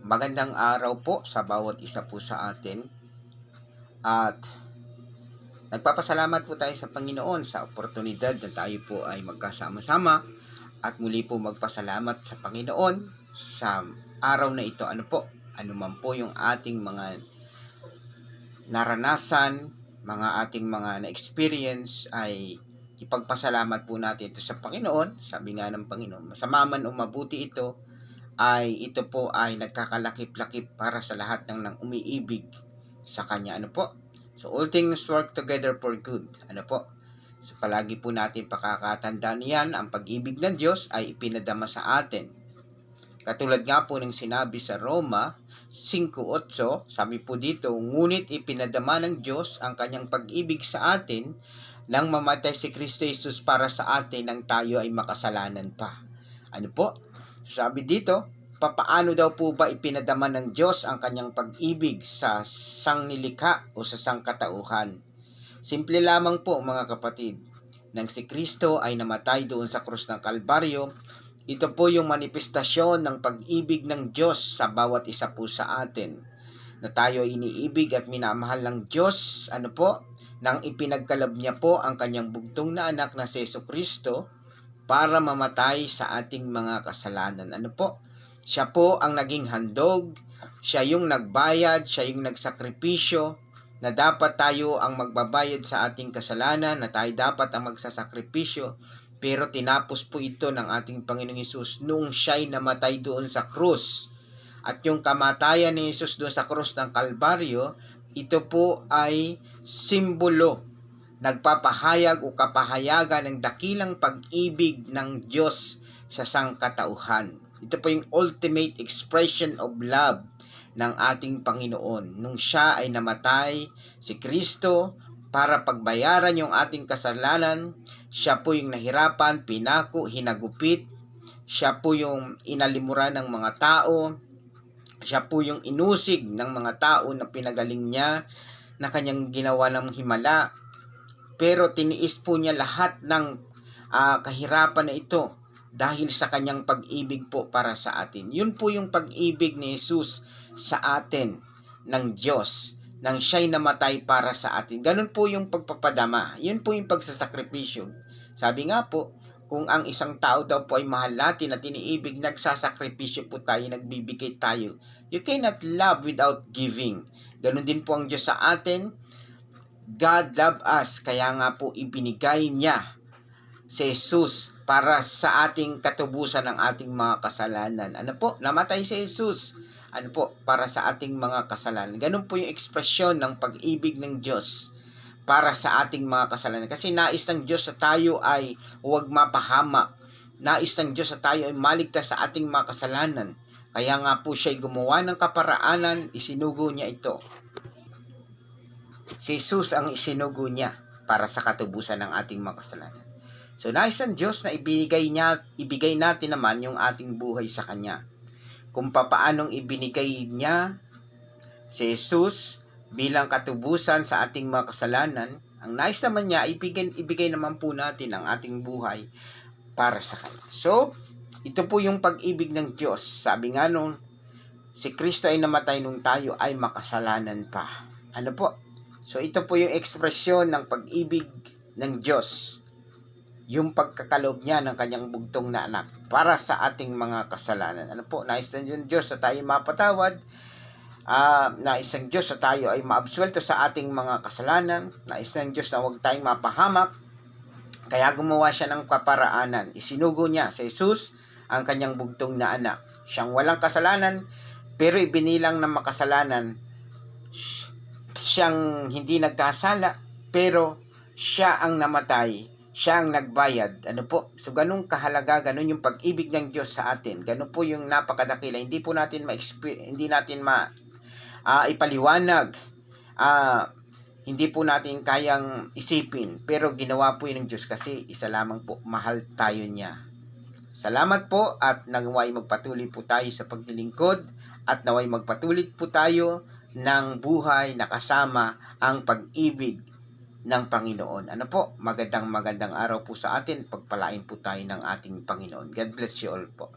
Magandang araw po sa bawat isa po sa atin. At nagpapasalamat po tayo sa Panginoon sa oportunidad na tayo po ay magkasama-sama at muli po magpasalamat sa Panginoon sa araw na ito. Ano man po yung ating mga naranasan, mga ating mga na-experience, ay ipagpasalamat po natin ito sa Panginoon. Sabi nga ng Panginoon, masama man o mabuti ito, ito po ay nagkakalakip-lakip para sa lahat ng umiibig sa Kanya. So, all things work together for good. So, palagi po natin pakakatandaan yan, ang pag-ibig ng Diyos ay ipinadama sa atin. Katulad nga po ng sinabi sa Roma 5:8, sabi po dito, ngunit ipinadama ng Diyos ang Kanyang pag-ibig sa atin nang mamatay si Kristo Jesus para sa atin nang tayo ay makasalanan pa. Sabi dito, papaano daw po ba ipinadama ng Diyos ang Kanyang pag-ibig sa sangnilikha o sa sangkatauhan? Simple lamang po mga kapatid, nang si Kristo ay namatay doon sa krus ng Kalbaryo, ito po yung manifestasyon ng pag-ibig ng Diyos sa bawat isa po sa atin. Na tayo iniibig at minamahal ng Diyos, nang ipinagkaloob niya po ang Kanyang bugtong na anak na si Jesucristo para mamatay sa ating mga kasalanan. Siya po ang naging handog, siya yung nagbayad, siya yung nagsakripisyo, na dapat tayo ang magbabayad sa ating kasalanan, na tayo dapat ang magsasakripisyo, pero tinapos po ito ng ating Panginoong Hesus nung siya'y namatay doon sa krus. At yung kamatayan ni Hesus doon sa krus ng Kalbaryo, ito po ay simbolo, nagpapahayag o kapahayagan ng dakilang pag-ibig ng Diyos sa sangkatauhan. Ito po yung ultimate expression of love ng ating Panginoon. Nung siya ay namatay, si Kristo, para pagbayaran yung ating kasalanan, siya po yung nahirapan, pinako, hinagupit, siya po yung inalimuran ng mga tao, siya po yung inusig ng mga tao na pinagaling niya, na kanyang ginawa ng himala, pero tiniis po niya lahat ng kahirapan na ito dahil sa kanyang pag-ibig po para sa atin. Yun po yung pag-ibig ni Jesus sa atin ng Diyos, nang siya'y namatay para sa atin. Ganun po yung pagpapadama. Yun po yung pagsasakripisyo. Sabi nga po, kung ang isang tao daw po ay mahal natin at iniibig, nagsasakripisyo po tayo, nagbibigay tayo. You cannot love without giving. Ganun din po ang Diyos sa atin. God loved us, kaya nga po ibinigay niya si Jesus para sa ating katubusan ng ating mga kasalanan. Namatay si Jesus. Para sa ating mga kasalanan. Ganun po yung ekspresyon ng pag-ibig ng Diyos para sa ating mga kasalanan. Kasi nais ng Diyos sa tayo ay huwag mapahamak. Nais ng Diyos sa tayo ay maligtas sa ating mga kasalanan. Kaya nga po siya'y gumawa ng kaparaanan, isinugo niya ito. Si Jesus ang isinugo niya para sa katubusan ng ating mga kasalanan. So, nais ng Diyos na ibigay natin naman yung ating buhay sa Kanya. Kung papaanong ibinigay niya si Jesus bilang katubusan sa ating mga kasalanan, ang nais naman niya, ibigay naman po natin ang ating buhay para sa Kanya. So, ito po yung pag-ibig ng Diyos. Sabi nga nung si Kristo ay namatay nung tayo ay makasalanan pa. So, ito po yung ekspresyon ng pag-ibig ng Diyos. Yung pagkakaloob niya ng kanyang bugtong na anak para sa ating mga kasalanan. Nais ng Diyos na tayo mapatawad. Nais ng Diyos na tayo ay maabsuelto sa ating mga kasalanan. Nais ng Diyos na huwag tayong mapahamak. Kaya gumawa siya ng kaparaanan. Isinugo niya sa Jesus ang kanyang bugtong na anak. Siyang walang kasalanan, pero ibinilang na makasalanan. Siyang hindi nagkasala, pero siya ang namatay. Siya ang nagbayad. So, ganun kahalaga, ganun yung pag-ibig ng Diyos sa atin. Ganun po yung napakadakila. Hindi po natin ipaliwanag. Hindi po natin kayang isipin. Pero ginawa po yun ng Diyos kasi isa lamang po, mahal tayo niya. Salamat po at naway magpatuloy po tayo sa paglilingkod at naway magpatuloy po tayo ng buhay na kasama ang pag-ibig ng Panginoon. Magandang araw po sa atin. Pagpalain po tayo ng ating Panginoon. God bless you all po.